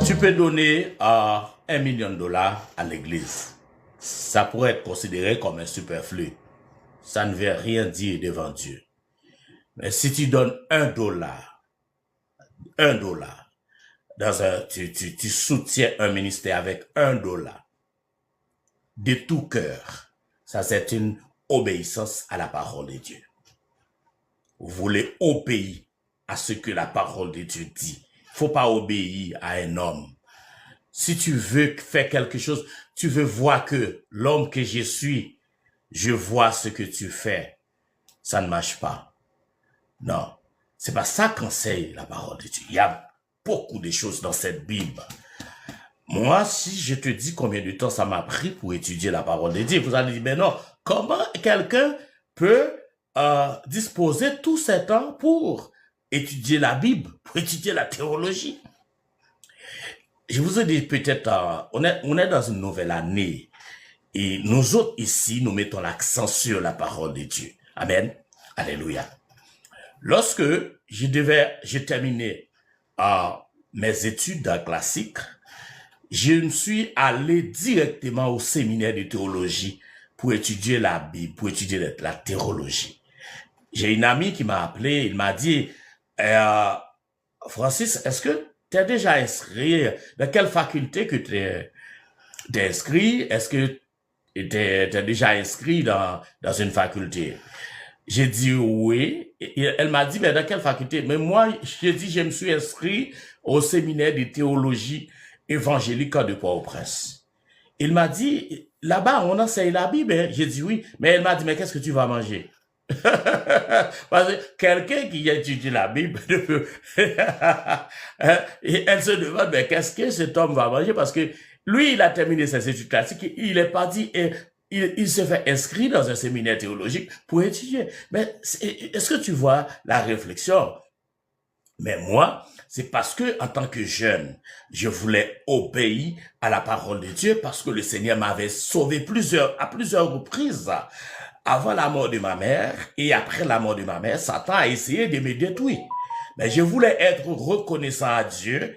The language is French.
Tu peux donner 1 million de dollars à l'église. Ça pourrait être considéré comme un superflu. Ça ne veut rien dire devant Dieu. Mais si tu donnes $1, tu soutiens un ministère avec $1 de tout cœur, ça c'est une obéissance à la parole de Dieu. Vous voulez obéir à ce que la parole de Dieu dit. Faut pas obéir à un homme. Si tu veux faire quelque chose, tu veux voir que l'homme que je suis, je vois ce que tu fais. Ça ne marche pas. Non, c'est pas ça qu'enseigne la parole de Dieu. Il y a beaucoup de choses dans cette Bible. Moi, si je te dis combien de temps ça m'a pris pour étudier la parole de Dieu, vous allez dire, mais non, comment quelqu'un peut disposer tout ce temps pour étudier la Bible, pour étudier la théologie? Je vous ai dit peut-être, on est dans une nouvelle année et nous autres ici, nous mettons l'accent sur la parole de Dieu. Amen. Alléluia. Lorsque j'ai terminé mes études classiques, je me suis allé directement au séminaire de théologie pour étudier la Bible, pour étudier la théologie. J'ai une amie qui m'a appelé, il m'a dit, Francis, est-ce que tu es déjà inscrit, dans quelle faculté que tu es inscrit? Est-ce que tu es déjà inscrit dans une faculté? J'ai dit oui. Et elle m'a dit, mais dans quelle faculté? Mais moi, j'ai dit, je me suis inscrit au séminaire de théologie évangélique de Port-au-Prince. Il m'a dit, là-bas, on enseigne la Bible. Hein? J'ai dit oui. Mais elle m'a dit, mais qu'est-ce que tu vas manger? Parce que quelqu'un qui a étudié la Bible, et elle se demande, mais qu'est-ce que cet homme va manger? Parce que lui, il a terminé ses études classiques, il est parti et il se fait inscrire dans un séminaire théologique pour étudier. Mais est-ce que tu vois la réflexion? Mais moi, c'est parce que, en tant que jeune, je voulais obéir à la parole de Dieu parce que le Seigneur m'avait sauvé à plusieurs reprises. Avant la mort de ma mère et après la mort de ma mère, Satan a essayé de me détruire. Mais je voulais être reconnaissant à Dieu